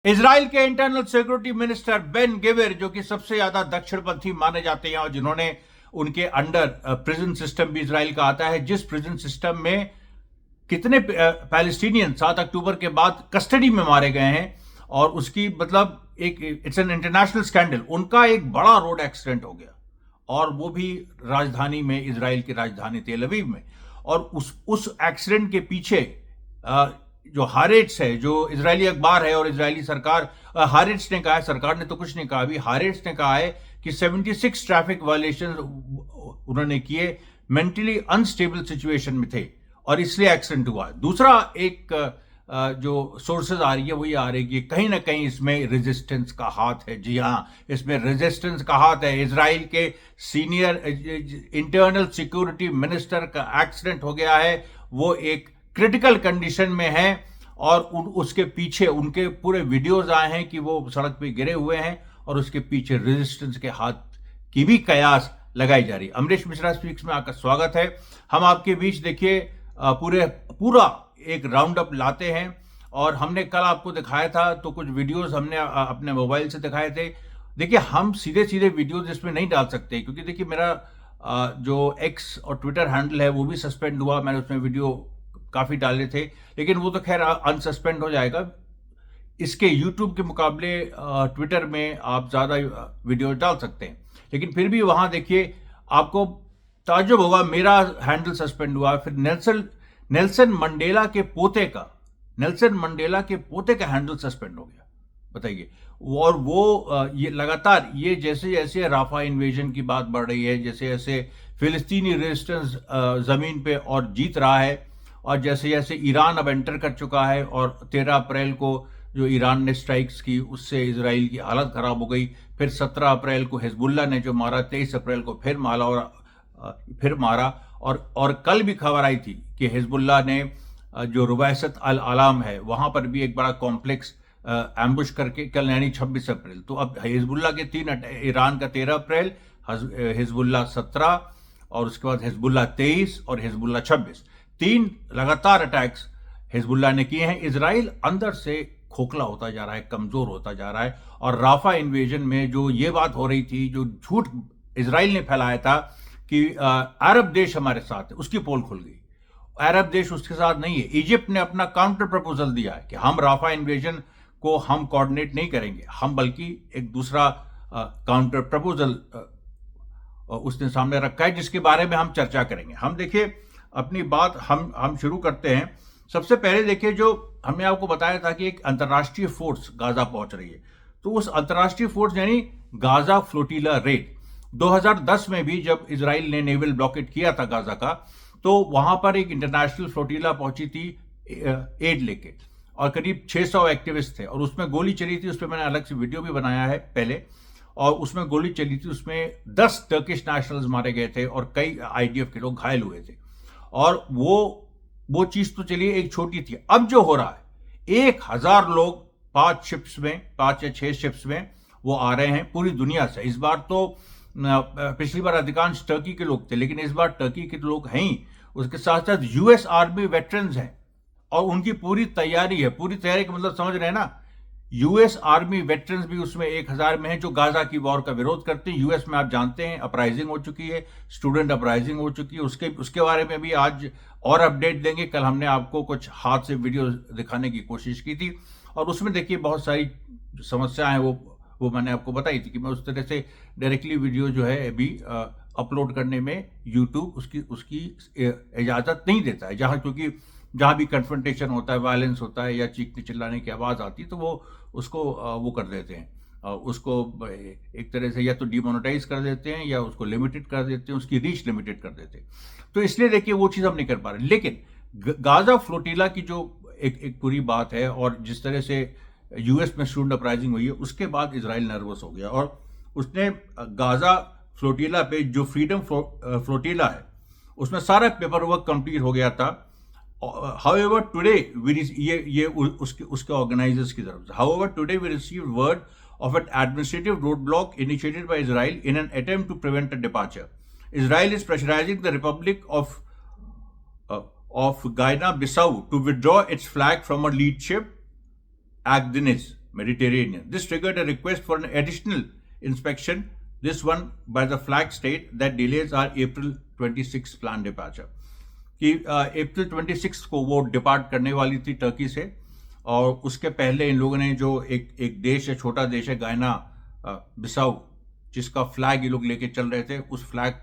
Israel के internal security minister Ben गिविर, जो कि सबसे ज्यादा दक्षिणपंथी माने जाते हैं और जिन्होंने उनके अंडर प्रिजन सिस्टम भी इजराइल का आता है, जिस प्रिजन सिस्टम में कितने पैलेस्टीनियन 7 अक्टूबर के बाद कस्टडी में मारे गए हैं और उसकी मतलब एक इट्स एन इंटरनेशनल स्कैंडल। उनका एक बड़ा रोड एक्सीडेंट हो गया और वो भी राजधानी में, इजराइल की राजधानी तेल अवीव में। और उस एक्सीडेंट के पीछे जो हारेट्स है, जो इजरायली अखबार है और इजरायली सरकार, हारेट्स ने कहा है, सरकार ने तो कुछ नहीं कहा अभी, हारेट्स ने कहा है कि 76 ट्रैफिक वायलेशन उन्होंने किए, मेंटली अनस्टेबल सिचुएशन में थे और इसलिए एक्सीडेंट हुआ। दूसरा एक जो सोर्सेज आ रही है वो ये आ रही है कि कहीं ना कहीं इसमें रेजिस्टेंस का हाथ है। जी हाँ, इसमें रेजिस्टेंस का हाथ है। इजराइल के सीनियर इंटरनल सिक्योरिटी मिनिस्टर का एक्सीडेंट हो गया है, वो एक क्रिटिकल कंडीशन में है और उसके पीछे उनके पूरे वीडियोज आए हैं कि वो सड़क पे गिरे हुए हैं और उसके पीछे रेजिस्टेंस के हाथ की भी कयास लगाई जा रही है। अमरीश मिश्रा स्पीक्स में आपका स्वागत है। हम आपके बीच देखिए पूरा एक राउंड अप लाते हैं और हमने कल आपको दिखाया था तो कुछ वीडियोस हमने अपने मोबाइल से दिखाए थे। देखिए, हम सीधे सीधे वीडियोस इसमें नहीं डाल सकते क्योंकि देखिए मेरा जो एक्स और ट्विटर हैंडल है वो भी सस्पेंड हुआ। मैंने उसमें वीडियो काफी डाले थे, लेकिन वो तो खैर अनसस्पेंड हो जाएगा। इसके यूट्यूब के मुकाबले ट्विटर में आप ज्यादा वीडियो डाल सकते हैं, लेकिन फिर भी वहां देखिए आपको ताज्जुब होगा, मेरा हैंडल सस्पेंड हुआ, फिर नेल्सन मंडेला के पोते का हैंडल सस्पेंड हो गया। बताइए। और वो ये लगातार ये जैसे जैसे राफा इन्वेजन की बात बढ़ रही है, जैसे जैसे फिलिस्तीनी रेजिस्टेंस जमीन पे और जीत रहा है और जैसे जैसे ईरान अब एंटर कर चुका है और 13 अप्रैल को जो ईरान ने स्ट्राइक्स की उससे इजराइल की हालत खराब हो गई। फिर 17 अप्रैल को हिजबुल्ला ने जो मारा, 23 अप्रैल को फिर मारा और कल भी खबर आई थी कि हिजबुल्ला ने जो रुवैसत अल आलाम है वहां पर भी एक बड़ा कॉम्प्लेक्स एम्बुश करके, कल यानी 26 अप्रैल। तो अब हिजबुल्ला के 3, ईरान का 13 अप्रैल, हिजबुल्ला 17 और उसके बाद हिजबुल्ला 23 और हिजबुल्ला 26, 3 लगातार अटैक्स हिजबुल्ला ने किए हैं। इजराइल अंदर से खोखला होता जा रहा है, कमजोर होता जा रहा है। और राफा इन्वेजन में जो ये बात हो रही थी, जो झूठ इजराइल ने फैलाया था कि अरब देश हमारे साथ है, उसकी पोल खुल गई। अरब देश उसके साथ नहीं है। इजिप्ट ने अपना काउंटर प्रपोजल दिया है कि हम राफा इन्वेजन को हम कोऑर्डिनेट नहीं करेंगे, हम बल्कि एक दूसरा काउंटर प्रपोजल उसने सामने रखा है जिसके बारे में हम चर्चा करेंगे। हम देखिए अपनी बात हम शुरू करते हैं। सबसे पहले देखिए, जो हमने आपको बताया था कि एक अंतर्राष्ट्रीय फोर्स गाजा पहुंच रही है, तो उस अंतर्राष्ट्रीय फोर्स यानी गाजा फ्लोटिला रेड 2010 में भी जब इजराइल ने नेवल ब्लॉकेट किया था गाजा का, तो वहां पर एक इंटरनेशनल फ्लोटिला पहुंची थी एड लेके और करीब 600 एक्टिविस्ट थे और उसमें गोली चली थी। उस पर मैंने अलग से वीडियो भी बनाया है पहले, और उसमें गोली चली थी, उसमें 10 टर्किश नेशनल्स मारे गए थे और कई आईडीएफ के लोग घायल हुए थे। और वो चीज तो चलिए एक छोटी थी। अब जो हो रहा है, 1000 लोग 5 या 6 शिप्स में वो आ रहे हैं पूरी दुनिया से। इस बार तो पिछली बार अधिकांश टर्की के लोग थे, लेकिन इस बार टर्की के लोग हैं ही, उसके साथ साथ यूएस आर्मी वेटरन्स हैं और उनकी पूरी तैयारी है। पूरी तैयारी का मतलब समझ रहे हैं ना, यूएस आर्मी वेटरन्स भी उसमें 1000 में हैं जो गाजा की वॉर का विरोध करते हैं। यूएस में आप जानते हैं अपराइजिंग हो चुकी है, स्टूडेंट अपराइजिंग हो चुकी है, उसके बारे में भी आज और अपडेट देंगे। कल हमने आपको कुछ हाथ से वीडियो दिखाने की कोशिश की थी और उसमें देखिए बहुत सारी समस्याएं हैं, वो मैंने आपको बताई थी कि मैं उस तरह से डायरेक्टली वीडियो जो है अभी अपलोड करने में यूट्यूब उसकी इजाजत नहीं देता है। क्योंकि जहां भी कन्फ्रंटेशन होता है, वायलेंस होता है या चीखने चिल्लाने की आवाज आती है, तो वो उसको वो कर देते हैं, उसको एक तरह से या तो डिमोनेटाइज कर देते हैं या उसको लिमिटेड कर देते हैं, उसकी रीच लिमिटेड कर देते हैं। तो इसलिए देखिए वो चीज हम नहीं कर पा रहे। लेकिन गाजा फ्लोटिला की जो एक पूरी बात है और जिस तरह से यूएस में स्टूडेंट अपराइजिंग हुई है, उसके बाद इजराइल नर्वस हो गया और उसने गाजा फ्लोटिला पे जो फ्रीडम फ्लोटिला है उसमें सारा पेपर वर्क कंप्लीट हो गया था। However, today ये उसके ऑर्गेनाइजर्स की तरफ से, however, today we received word of an administrative roadblock initiated by Israel in an attempt to prevent a departure. Israel is pressurizing the Republic of Guinea-Bissau to withdraw its flag from a lead ship, Agdenis, Mediterranean. This triggered a request for an additional inspection, this one by the flag state that delays our April 26 planned departure. कि अप्रैल 26 को वो depart करने वाली थी Turkey से, और उसके पहले इन लोगों ने जो एक देश है, छोटा देश है गायना बिसाऊ, जिसका फ्लैग ये लोग लेके चल रहे थे, उस फ्लैग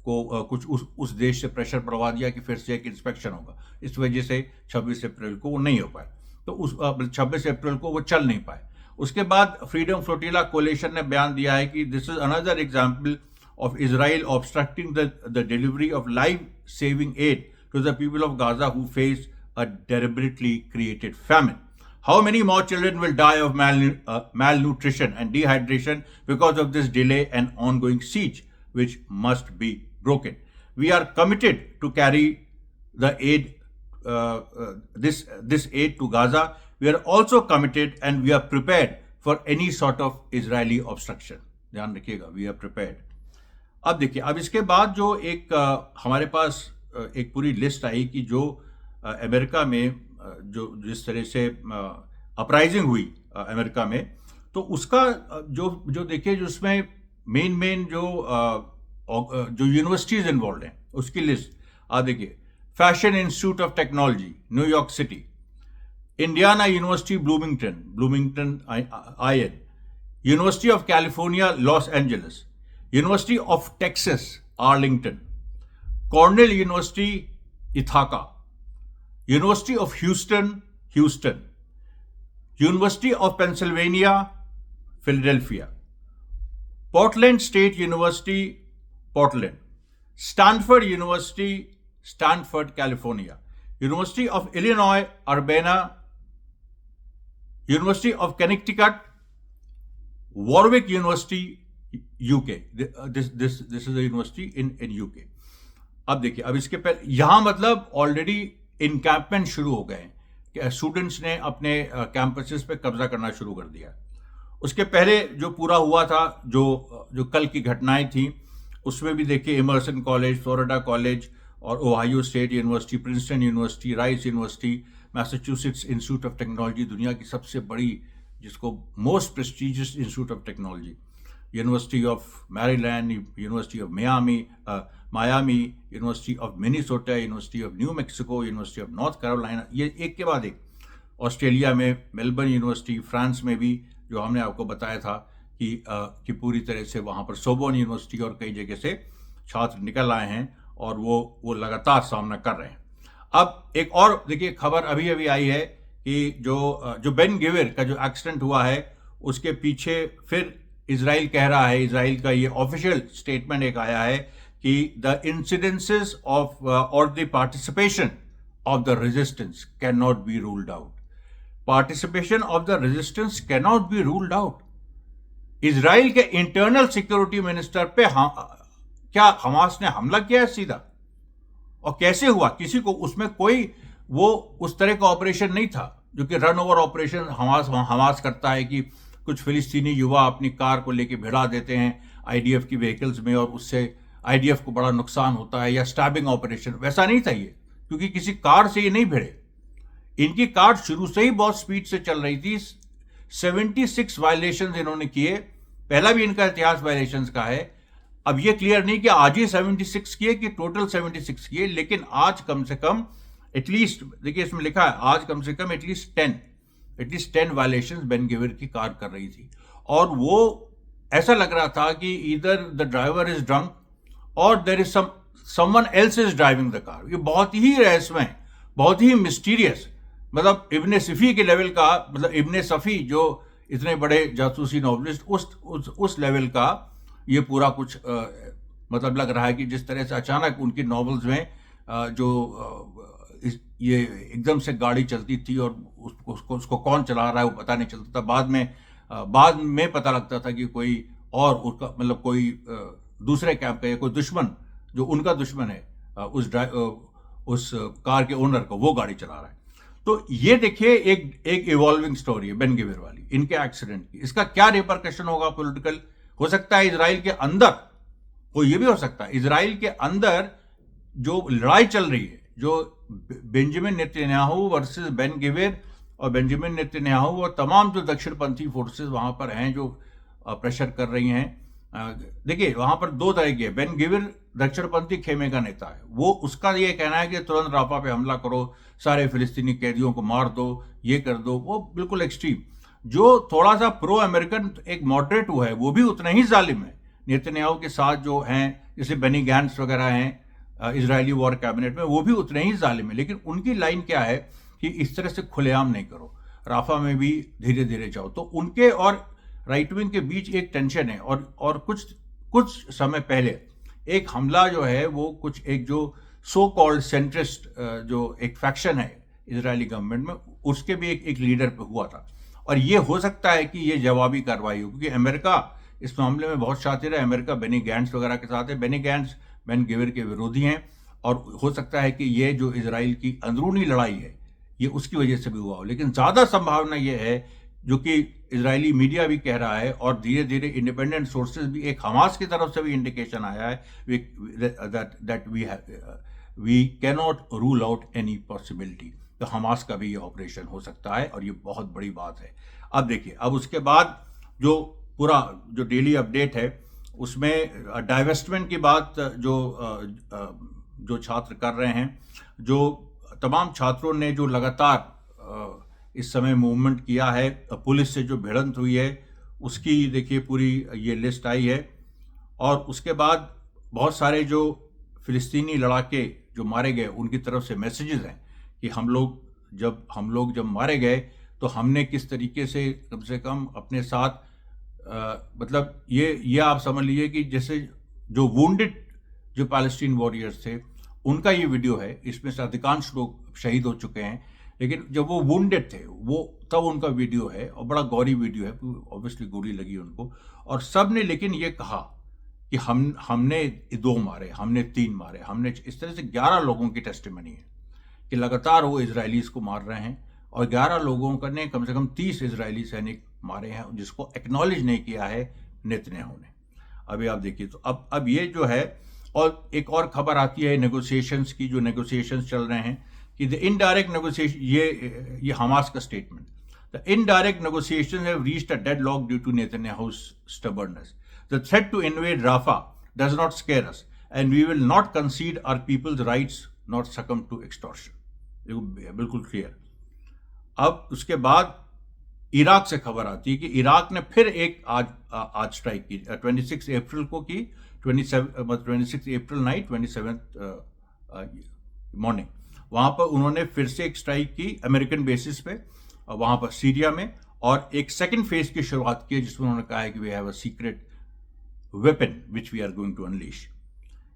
को कुछ उस देश से प्रेशर पड़वा दिया कि फिर से एक इंस्पेक्शन होगा। इस वजह से 26 अप्रैल को वो नहीं हो पाए, तो उस 26 अप्रैल को वो चल नहीं पाए। उसके बाद फ्रीडम फ्लोटिला कोलिशन ने बयान दिया है कि this is another example of Israel obstructing the delivery of life-saving aid to the people of Gaza who face a deliberately created famine. How many more children will die of malnutrition and dehydration because of this delay and ongoing siege, which must be broken? We are committed to carry the aid, this aid to Gaza. We are also committed and we are prepared for any sort of Israeli obstruction. ध्यान रखिएगा, we are prepared. अब देखिए, अब इसके बाद जो एक हमारे पास एक पूरी लिस्ट आई कि जो अमेरिका में जो जिस तरह से अपराइजिंग हुई अमेरिका में, तो उसका जो देखिए, जो उसमें मेन जो यूनिवर्सिटीज इन्वॉल्व हैं उसकी लिस्ट आप देखिए। Fashion institute of technology New York city, Indiana university Bloomington IN, university of California Los Angeles, University of Texas, Arlington, Cornell University, Ithaca, University of Houston, University of Pennsylvania, Philadelphia, Portland State University, Portland, Stanford University, Stanford, California, University of Illinois, Urbana, University of Connecticut, Warwick University, UK. This is a university in UK. अब देखिए, अब इसके पहले यहाँ मतलब already इनकैम्पमेंट शुरू हो गए कि स्टूडेंट्स ने अपने कैंपसेस पे कब्जा करना शुरू कर दिया। उसके पहले जो पूरा हुआ था, जो कल की घटनाएं थी, उसमें भी देखिए इमर्सन कॉलेज, फ्लोरिडा कॉलेज और Ohio state university, Princeton university, rice university, Massachusetts institute of technology, दुनिया की सबसे बड़ी, जिसको most prestigious institute of technology, University of Maryland, University of Miami, University of Minnesota, University of New Mexico, University of North Carolina, ये एक के बाद एक। ऑस्ट्रेलिया में मेलबर्न यूनिवर्सिटी, फ्रांस में भी जो हमने आपको बताया था कि पूरी तरह से वहाँ पर सोबोर्न यूनिवर्सिटी और कई जगह से छात्र निकल आए हैं और वो लगातार सामना कर रहे हैं। अब एक और देखिए खबर अभी आई है कि जो बेन गिविर का जो एक्सीडेंट हुआ है, उसके पीछे फिर इजराइल कह रहा है, इजराइल का ये ऑफिशियल स्टेटमेंट एक आया है कि द इंसिडेंसेस ऑफ और the participation of the resistance can not be ruled out. Participation of the resistance can not be ruled out. Israel के इंटरनल सिक्योरिटी मिनिस्टर पे क्या हमास ने हमला किया है सीधा? और कैसे हुआ? किसी को उसमें कोई वो उस तरह का ऑपरेशन नहीं था जो कि रन ओवर ऑपरेशन हमास करता है कि कुछ फिलिस्तीनी युवा अपनी कार को लेके भिड़ा देते हैं IDF की व्हीकल्स में और उससे IDF को बड़ा नुकसान होता है, या स्टैबिंग ऑपरेशन। वैसा नहीं था ये, क्योंकि किसी कार से ये नहीं भिड़े। इनकी कार शुरू से ही बहुत स्पीड से चल रही थी। 76 वायलेशंस इन्होंने किए। पहला भी इनका इतिहास वायलेशंस का है। अब ये क्लियर नहीं कि आज ही 76 किए कि टोटल 76 किए, लेकिन आज कम से कम एटलीस्ट, देखिए इसमें लिखा है आज कम से कम एटलीस्ट 10 वायलेशंस बेन गिविर की कार कर रही थी। और वो ऐसा लग रहा था कि इधर द ड्राइवर इज ड्रंक और there is someone else is driving the car. ये बहुत ही रहस्यमय, बहुत ही मिस्टीरियस, मतलब इब्ने सफ़ी के लेवल का, मतलब इब्ने सफ़ी जो इतने बड़े जासूसी नॉवलिस्ट, उस लेवल का ये पूरा कुछ मतलब लग रहा है कि जिस तरह से अचानक उनकी नॉवेल्स में ये एकदम से गाड़ी चलती थी और उसको कौन चला रहा है वो पता नहीं चलता था। बाद में पता लगता था कि कोई और उसका मतलब कोई दूसरे कैंप का या कोई दुश्मन जो उनका दुश्मन है उस कार के ओनर को, वो गाड़ी चला रहा है। तो ये देखिए एक इवॉल्विंग स्टोरी है बेन गिविर वाली, इनके एक्सीडेंट की। इसका क्या रिपरकशन होगा पॉलिटिकल? हो सकता है इजराइल के अंदर, वो ये भी हो सकता है इजराइल के अंदर जो लड़ाई चल रही है, जो बेंजामिन नेतन्याहू वर्सेस बेन गिविर और बेंजामिन नेतन्याहू और तमाम जो दक्षिणपंथी फोर्सेस वहाँ पर हैं जो प्रेशर कर रही हैं। देखिए वहाँ पर दो तरह के, बेन गिविर दक्षिणपंथी खेमे का नेता है, वो उसका ये कहना है कि तुरंत राफा पे हमला करो, सारे फिलिस्तीनी कैदियों को मार दो, ये कर दो, वो बिल्कुल एक्सट्रीम। जो थोड़ा सा प्रो अमेरिकन एक मॉडरेट वो है, वो भी उतना ही जालिम है नेतन्याहू के साथ जो हैं, जैसे बेनी गैंट्स वगैरह हैं इजरायली वॉर कैबिनेट में, वो भी उतने ही जालिम है। लेकिन उनकी लाइन क्या है कि इस तरह से खुलेआम नहीं करो, राफा में भी धीरे धीरे जाओ। तो उनके और राइट विंग के बीच एक टेंशन है। और कुछ समय पहले एक हमला जो है वो कुछ एक जो सो कॉल्ड सेंट्रिस्ट जो एक फैक्शन है इजरायली गवर्नमेंट में, उसके भी एक लीडर पे हुआ था। और ये हो सकता है कि ये जवाबी कार्रवाई हो, क्योंकि अमेरिका इस मामले में बहुत शातिर है। अमेरिका बेनी गैंट्स वगैरह के साथ है। बेनी गैंट्स बेन गिविर के विरोधी हैं, और हो सकता है कि ये जो इजराइल की अंदरूनी लड़ाई है ये उसकी वजह से भी हुआ हो। लेकिन ज़्यादा संभावना ये है, जो कि इजरायली मीडिया भी कह रहा है और धीरे धीरे इंडिपेंडेंट सोर्सेज भी, एक हमास की तरफ से भी इंडिकेशन आया है that we can not rule out any possibility. तो हमास का भी ये ऑपरेशन हो सकता है, और ये बहुत बड़ी बात है। अब देखिए, अब उसके बाद जो पूरा जो डेली अपडेट है उसमें डाइवेस्टमेंट की बात जो छात्र कर रहे हैं, जो तमाम छात्रों ने जो लगातार इस समय मूवमेंट किया है, पुलिस से जो भिड़ंत हुई है उसकी देखिए पूरी ये लिस्ट आई है। और उसके बाद बहुत सारे जो फिलिस्तीनी लड़ाके जो मारे गए उनकी तरफ से मैसेजेस हैं कि हम लोग जब मारे गए तो हमने किस तरीके से कम अपने साथ मतलब ये आप समझ लीजिए कि जैसे जो वुंडेड जो पैलेस्टीन वॉरियर्स थे उनका ये वीडियो है। इसमें से अधिकांश लोग शहीद हो चुके हैं, लेकिन जब वो वुंडेड थे वो तब उनका वीडियो है, और बड़ा गौरी वीडियो है, ऑब्वियसली गोली लगी उनको। और सब ने लेकिन ये कहा कि हमने 2 मारे, हमने 3 मारे, हमने इस तरह से 11 लोगों की टेस्टिमनी है कि लगातार वो इजरायलीज को मार रहे हैं। और 11 लोगों का ने कम से कम 30 इजरायली सैनिक मारे हैं, जिसको एक्नॉलेज नहीं किया है नेतन्याहू ने। अभी आप देखिए, तो अब ये जो है, और एक और खबर आती है नेगोशिएशंस की, जो नेगोशिएशंस चल रहे हैं कि द इनडायरेक्ट नेगोशिएशन, ये हमास का statement, the indirect negotiations have reached a deadlock due to Netanyahu's stubbornness. The threat to invade Rafah does not scare us, and we will not concede our people's rights nor succumb to extortion. बिल्कुल clear. अब उसके बाद Iraq से खबर आती है कि Iraq ने फिर एक आज स्ट्राइक की, 26 अप्रैल को की, 26 अप्रैल नाइट, 27 मॉर्निंग। वहाँ पर उन्होंने फिर से एक स्ट्राइक की अमेरिकन बेसिस पे, वहाँ पर सीरिया में, और एक सेकंड फेज की शुरुआत की जिसमें उन्होंने कहा है कि we have a secret weapon which we are going to unleash.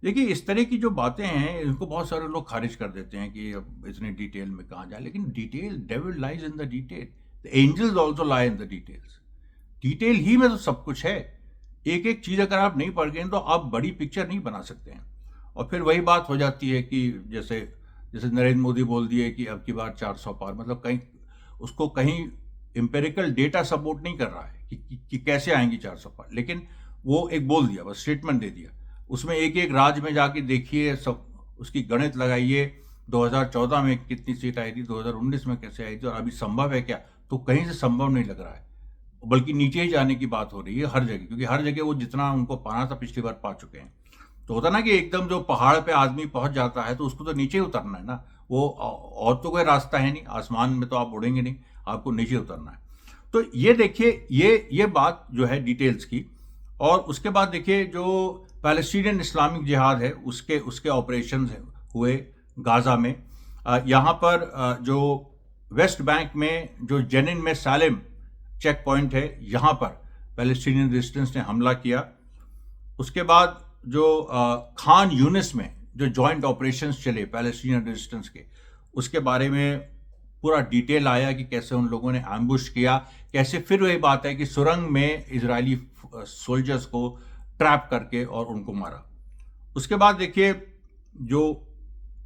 देखिए, इस तरह की जो बातें हैं इनको बहुत सारे लोग खारिज कर देते हैं कि अब इतने डिटेल में कहाँ जाए, लेकिन detail, devil lies in the detail, the angels also lie in the details. Detail ही में तो सब कुछ है। एक एक चीज़ अगर आप नहीं पढ़ गए तो आप बड़ी पिक्चर नहीं बना सकते हैं। और फिर वही बात हो जाती है कि जैसे नरेंद्र मोदी बोल दिए कि अब की बार 400 पार, मतलब कहीं उसको कहीं एम्पेरिकल डेटा सपोर्ट नहीं कर रहा है कि कैसे आएंगी 400 पार, लेकिन वो एक बोल दिया, बस स्टेटमेंट दे दिया। उसमें एक एक राज्य में जाके देखिए, सब उसकी गणित लगाइए, 2014 में कितनी सीट आई थी, 2019 में कैसे आई थी, और अभी संभव है क्या, तो कहीं से संभव नहीं लग रहा है, बल्कि नीचे ही जाने की बात हो रही है हर जगह, क्योंकि हर जगह वो जितना उनको पाना था पिछली बार पा चुके हैं। तो होता ना कि एकदम जो पहाड़ पे आदमी पहुंच जाता है तो उसको तो नीचे उतरना है ना, वो और तो कोई रास्ता है नहीं, आसमान में तो आप उड़ेंगे नहीं, आपको नीचे उतरना है। तो ये देखिए, ये बात जो है डिटेल्स की। और उसके बाद देखिए, जो पैलेस्टीनियन इस्लामिक जिहाद है उसके ऑपरेशंस हुए गाजा में। यहाँ पर जो वेस्ट बैंक में जो जेनिन में सालेम चेक पॉइंट है, यहाँ पर पैलेस्टीनियन रेजिस्टेंस ने हमला किया। उसके बाद जो खान यूनिस में जो जॉइंट ऑपरेशंस चले पैलेस्टीनियन रेजिस्टेंस के, उसके बारे में पूरा डिटेल आया कि कैसे उन लोगों ने एम्बुश किया, कैसे फिर वही बात है कि सुरंग में इजरायली सोल्जर्स को ट्रैप करके और उनको मारा। उसके बाद देखिए, जो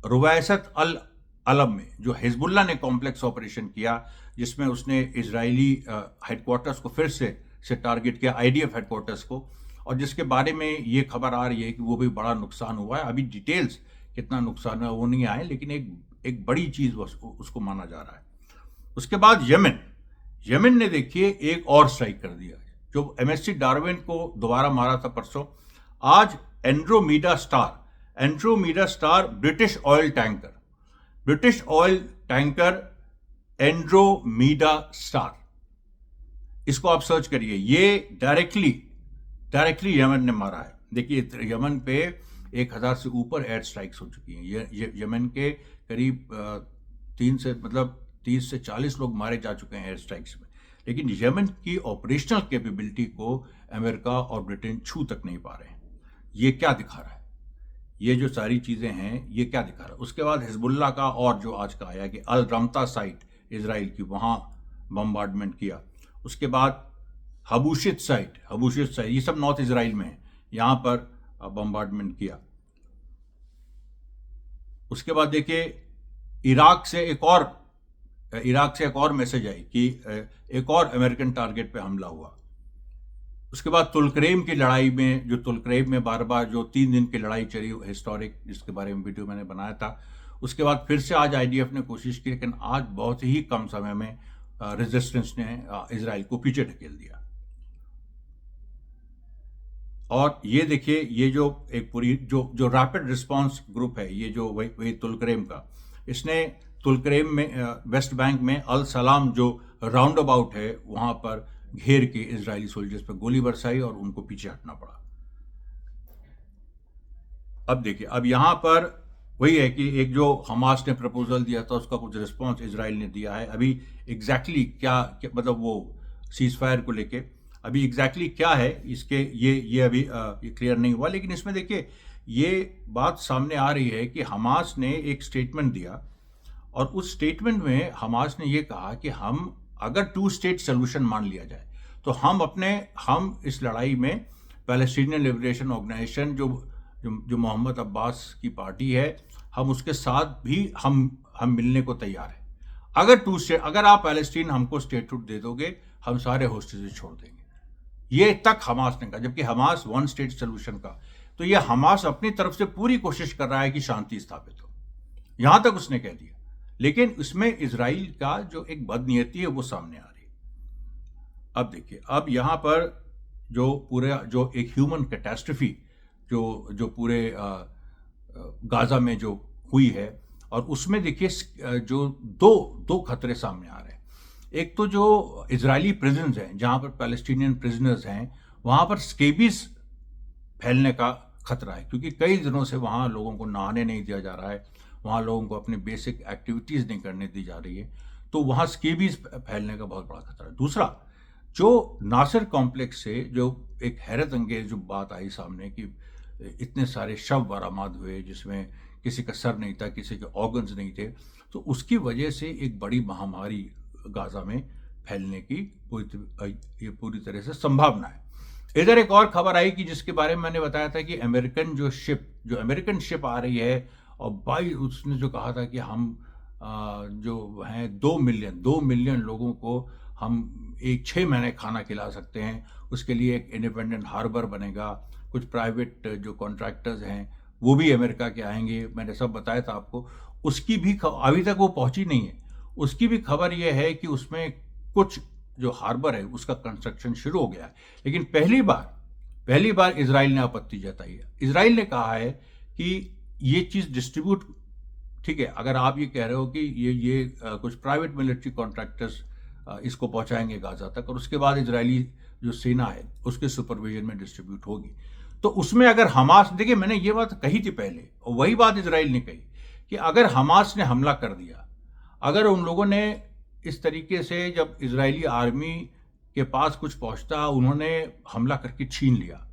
रुवैसत अल अलम में जो हिजबुल्ला ने कॉम्प्लेक्स ऑपरेशन किया, जिसमें उसने इजरायली हेडक्वार्टर्स को फिर से टारगेट किया, IDF हेडक्वार्टर्स को, और जिसके बारे में ये खबर आ रही है कि वो भी बड़ा नुकसान हुआ है। अभी डिटेल्स कितना नुकसान है वो नहीं आए, लेकिन एक बड़ी चीज़ उसको माना जा रहा है। उसके बाद यमन, यमन ने देखिए एक और स्ट्राइक कर दिया, जो एमएससी डार्विन को दोबारा मारा था परसों। आज Andromeda Star British oil tanker Andromeda Star, इसको आप सर्च करिए, ये डायरेक्टली यमन ने मारा है। देखिए यमन पे 1000 से ऊपर एयर स्ट्राइक्स हो चुकी हैं। ये यमन के करीब 30 से 40 लोग मारे जा चुके हैं एयर स्ट्राइक्स में। लेकिन यमन की ऑपरेशनल कैपेबिलिटी को अमेरिका और ब्रिटेन छू तक नहीं पा रहे हैं। ये क्या दिखा रहा है? ये जो सारी चीजें हैं ये क्या दिखा रहा है? उसके बाद हिजबुल्लाह का और जो आज का आया कि अल रमता साइट इजराइल की, वहां बम्बार्डमेंट किया। उसके बाद हबूशित साइट, ये सब नॉर्थ इजराइल में है, यहां पर बम्बार्डमेंट किया। उसके बाद देखिए इराक से एक और मैसेज आई कि एक और अमेरिकन टारगेट पे हमला हुआ। उसके बाद तुलकरेम की लड़ाई में, जो तुलकरेम में बार बार जो 3 दिन की लड़ाई चली हिस्टोरिक, जिसके बारे में वीडियो मैंने बनाया था, उसके बाद फिर से आज आईडीएफ ने कोशिश की, लेकिन आज बहुत ही कम समय में रेजिस्टेंस ने इजराइल को पीछे ढकेल दिया। और ये देखिए, ये जो एक पूरी जो रैपिड रिस्पांस ग्रुप है, ये जो वही तुलकरेम का, इसने तुलकरेम में वेस्ट बैंक में अल सलाम जो राउंड अबाउट है वहां पर घेर के इजरायली सोल्जर्स पर गोली बरसाई और उनको पीछे हटना पड़ा। अब देखिए, अब यहां पर वही है कि एक जो हमास ने प्रपोजल दिया था उसका कुछ रिस्पांस इजराइल ने दिया है। अभी एग्जैक्टली क्या मतलब वो सीज फायर को लेके अभी एग्जैक्टली क्या है इसके, ये अभी ये क्लियर नहीं हुआ। लेकिन इसमें देखिए ये बात सामने आ रही है कि हमास ने एक स्टेटमेंट दिया और उस स्टेटमेंट में हमास ने ये कहा कि हम अगर 2 स्टेट सोल्यूशन मान लिया जाए तो हम इस लड़ाई में पैलेस्टीनियन लिबरेशन ऑर्गेनाइजेशन जो मोहम्मद अब्बास की पार्टी है, हम उसके साथ भी हम मिलने को तैयार है। अगर आप पैलेस्टीन हमको स्टेटहुड दे दोगे, हम सारे होस्टेजेस छोड़ देंगे। ये तक हमास ने कहा, जबकि हमास 1 स्टेट सोल्यूशन का, तो ये हमास अपनी तरफ से पूरी कोशिश कर रहा है कि शांति स्थापित हो, यहां तक उसने कह दिया। लेकिन इसमें इजराइल का जो एक बदनीयती है वो सामने आ रही है। अब देखिए, अब यहां पर जो एक ह्यूमन कैटास्ट्रफी जो पूरे गाजा में जो हुई है, और उसमें देखिए जो दो खतरे सामने आ रहे हैं। एक तो जो इजरायली प्रिजन्स हैं, जहां पर पैलेस्टीनियन प्रिजनर्स हैं, वहां पर स्केबीज फैलने का खतरा है, क्योंकि कई दिनों से वहां लोगों को नहाने नहीं दिया जा रहा है, वहां लोगों को अपनी बेसिक एक्टिविटीज नहीं करने दी जा रही है, तो वहां स्केबीज फैलने का बहुत बड़ा खतरा है। दूसरा, जो नासिर कॉम्प्लेक्स से जो एक हैरत अंगेज जो बात आई सामने कि इतने सारे शव बरामद हुए जिसमें किसी का सर नहीं था, किसी के ऑर्गन्स नहीं थे, तो उसकी वजह से एक बड़ी महामारी गाजा में फैलने की पूरी तरह से संभावना है। इधर एक और खबर आई कि जिसके बारे में मैंने बताया था कि अमेरिकन शिप आ रही है, और भाई उसने जो कहा था कि हम जो हैं 2 मिलियन लोगों को हम 6 महीने खाना खिला सकते हैं, उसके लिए एक इंडिपेंडेंट हार्बर बनेगा, कुछ प्राइवेट जो कॉन्ट्रैक्टर्स हैं वो भी अमेरिका के आएंगे, मैंने सब बताया था आपको। उसकी भी अभी तक वो पहुंची नहीं है। उसकी भी खबर यह है कि उसमें कुछ जो हार्बर है उसका कंस्ट्रक्शन शुरू हो गया है। लेकिन पहली बार इजराइल ने आपत्ति जताई है। इजराइल ने कहा है कि ये चीज डिस्ट्रीब्यूट, ठीक है, अगर आप ये कह रहे हो कि ये कुछ प्राइवेट मिलिट्री कॉन्ट्रैक्टर्स इसको पहुंचाएंगे गाजा तक, और उसके बाद इजरायली जो सेना है उसके सुपरविजन में डिस्ट्रीब्यूट होगी, तो उसमें अगर हमास, देखिए मैंने ये बात कही थी पहले और वही बात इजराइल ने कही कि अगर हमास ने हमला कर दिया, अगर उन लोगों ने इस तरीके से, जब इजरायली आर्मी के पास कुछ पहुंचता उन्होंने हमला करके छीन लिया,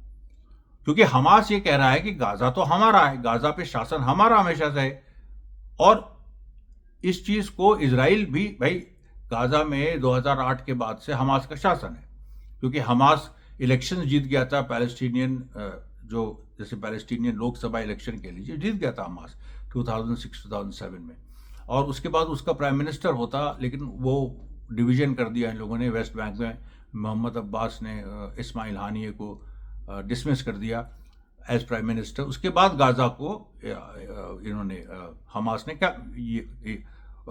क्योंकि हमास ये कह रहा है कि गाजा तो हमारा है, गाजा पे शासन हमारा हमेशा से है, और इस चीज को इजराइल भी, भाई गाजा में 2008 के बाद से हमास का शासन है, क्योंकि हमास इलेक्शन जीत गया था पैलेस्टीनियन, जो जैसे पैलेस्टीनियन लोकसभा इलेक्शन के लिए जीत गया था हमास 2006-2007 में, और उसके बाद उसका प्राइम मिनिस्टर होता, लेकिन वो डिवीजन कर दिया इन लोगों ने। वेस्ट बैंक में मोहम्मद अब्बास ने इस्माइल हानिये को डिसमिस कर दिया एज प्राइम मिनिस्टर। उसके बाद गाजा को इन्होंने हमास ने क्या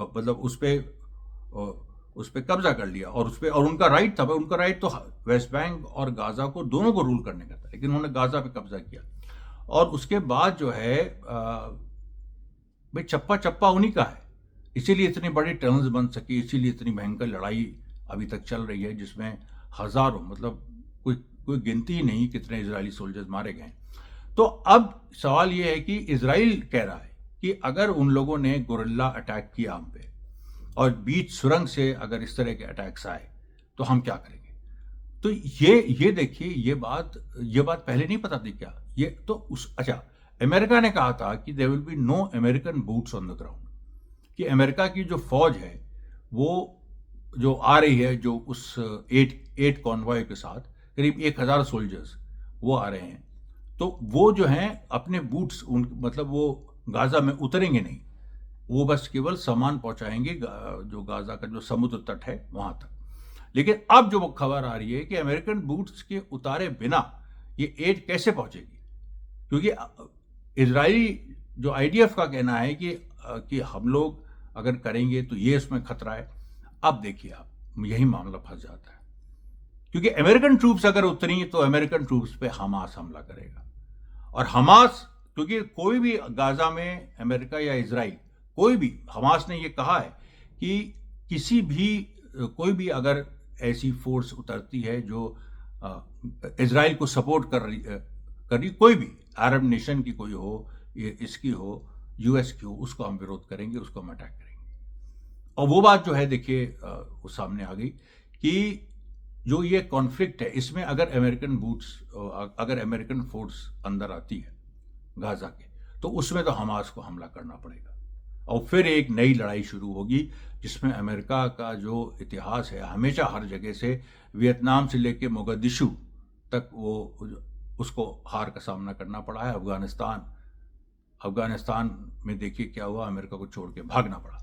मतलब उस पर उस पर कब्जा कर लिया और उस पर, और उनका राइट था, उनका राइट तो वेस्ट बैंक और गाजा को दोनों को रूल करने का था, लेकिन उन्होंने गाजा पे कब्जा किया। और उसके बाद जो है भाई चप्पा चप्पा उन्हीं का है, इसीलिए इतनी बड़ी टनल्स बन सकी, इसीलिए इतनी भयंकर लड़ाई अभी तक चल रही है, जिसमें हजारों, मतलब कोई कोई गिनती ही नहीं कितने इजरायली सोल्जर्स मारे गए। तो अब सवाल यह है कि इजराइल कह रहा है कि अगर उन लोगों ने गोरिल्ला अटैक किया हम पे और बीच सुरंग से अगर इस तरह के अटैक्स आए तो हम क्या करेंगे। तो ये देखिए, ये बात पहले नहीं पता थी क्या? ये तो अच्छा, अमेरिका ने कहा था कि there will be no American boots on the ground, कि अमेरिका की जो फौज है वो जो आ रही है, जो उस 8 कॉन्वॉय के साथ करीब 1000 सोल्जर्स वो आ रहे हैं, तो वो जो हैं अपने बूट्स मतलब वो गाजा में उतरेंगे नहीं, वो बस केवल सामान पहुंचाएंगे जो गाजा का जो समुद्र तट है वहां तक। लेकिन अब जो खबर आ रही है कि अमेरिकन बूट्स के उतारे बिना ये एड कैसे पहुंचेगी, क्योंकि इजरायली जो आईडीएफ का कहना है कि हम लोग अगर करेंगे तो ये इसमें खतरा है। अब देखिए आप, यही मामला फंस जाता है, क्योंकि अमेरिकन ट्रूप्स अगर उतरी तो अमेरिकन ट्रूप्स पे हमास हमला करेगा, और हमास, क्योंकि कोई भी गाजा में अमेरिका या इजराइल कोई भी, हमास ने ये कहा है कि कोई भी अगर ऐसी फोर्स उतरती है जो इजराइल को सपोर्ट कर रही, कोई भी अरब नेशन की कोई हो, इसकी हो, यूएस की हो, उसको हम विरोध करेंगे, उसको हम अटैक करेंगे। और वो बात जो है देखिए वो सामने आ गई कि जो ये कॉन्फ्लिक्ट है, इसमें अगर अमेरिकन फोर्स अंदर आती है गाजा के, तो उसमें तो हमास को हमला करना पड़ेगा और फिर एक नई लड़ाई शुरू होगी, जिसमें अमेरिका का जो इतिहास है हमेशा हर जगह से, वियतनाम से लेकर मोगदिशु तक वो उसको हार का सामना करना पड़ा है। अफगानिस्तान में देखिए क्या हुआ, अमेरिका को छोड़ के भागना पड़ा।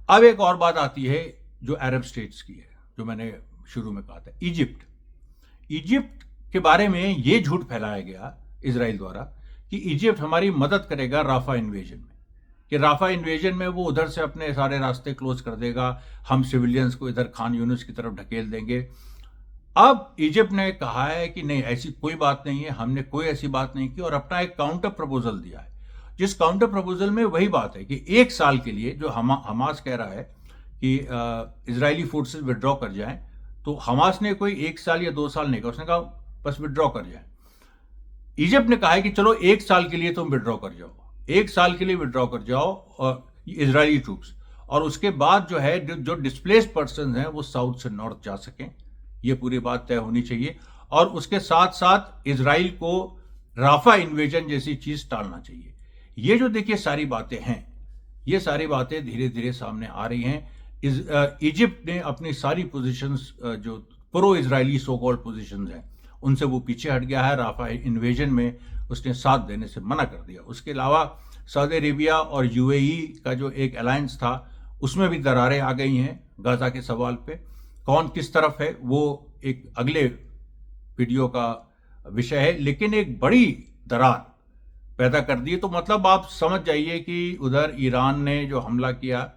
अब एक और बात आती है जो अरब स्टेट्स की है, जो मैंने शुरू में कहा था, इजिप्ट के बारे में ये झूठ फैलाया गया इजराइल द्वारा कि इजिप्ट हमारी मदद करेगा राफा इन्वेजन में, कि राफा इन्वेजन में वो उधर से अपने सारे रास्ते क्लोज कर देगा, हम सिविलियंस को इधर खान यूनिस की तरफ ढकेल देंगे। अब इजिप्ट ने कहा है कि नहीं, ऐसी कोई बात नहीं है, हमने कोई ऐसी बात नहीं की, और अपना एक काउंटर प्रपोजल दिया है, जिस काउंटर प्रपोजल में वही बात है कि 1 साल के लिए जो हमास कह रहा है कि इजरायली फोर्सेस विड्रॉ कर जाएं, तो हमास ने कोई 1 साल या 2 साल नहीं कहा, उसने कहा बस विड्रॉ कर जाए। इजिप्ट ने कहा है कि चलो 1 साल के लिए तुम विड्रॉ कर जाओ, 1 साल के लिए विड्रॉ कर जाओ और इजरायली ट्रूप्स, और उसके बाद जो है जो डिस्प्लेस्ड पर्सन हैं वो साउथ से नॉर्थ जा सकें, ये पूरी बात तय होनी चाहिए। और उसके साथ साथ इजराइल को राफा इन्वेजन जैसी चीज टालना चाहिए। ये जो देखिए सारी बातें हैं, ये सारी बातें धीरे धीरे सामने आ रही हैं। इजिप्ट ने अपनी सारी पोजीशंस, जो pro Israeli so called positions हैं, उनसे वो पीछे हट गया है। राफा इन्वेजन में उसने साथ देने से मना कर दिया। उसके अलावा सऊदी अरेबिया और यूएई का जो एक अलायंस था, उसमें भी दरारें आ गई हैं गाजा के सवाल पे। कौन किस तरफ है वो एक अगले वीडियो का विषय है, लेकिन एक बड़ी दरार पैदा कर दी। तो मतलब आप समझ जाइए कि उधर ईरान ने जो हमला किया,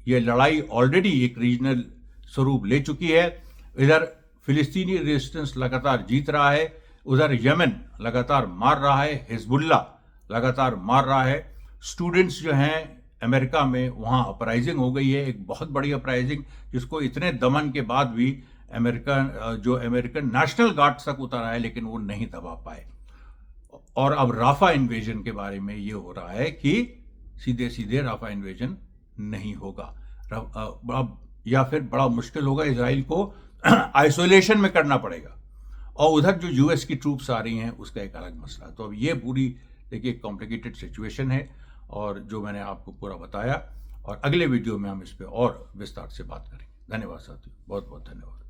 ये लड़ाई ऑलरेडी एक रीजनल स्वरूप ले चुकी है। इधर फिलिस्तीनी रेजिस्टेंस लगातार जीत रहा है, उधर यमन लगातार मार रहा है, हिजबुल्ला लगातार मार रहा है। स्टूडेंट्स जो हैं अमेरिका में, वहाँ अपराइजिंग हो गई है, एक बहुत बड़ी अपराइजिंग, जिसको इतने दमन के बाद भी अमेरिकन नेशनल गार्ड तक उतारा है, लेकिन वो नहीं दबा पाए। और अब राफा इन्वेजन के बारे में ये हो रहा है कि सीधे सीधे राफा इन्वेजन नहीं होगा, या फिर बड़ा मुश्किल होगा, इजराइल को आइसोलेशन में करना पड़ेगा। और उधर जो यूएस की ट्रूप्स आ रही हैं उसका एक अलग मसला। तो अब ये पूरी देखिए कॉम्प्लिकेटेड सिचुएशन है, और जो मैंने आपको पूरा बताया, और अगले वीडियो में हम इस पर और विस्तार से बात करेंगे। धन्यवाद साथियों, बहुत बहुत धन्यवाद।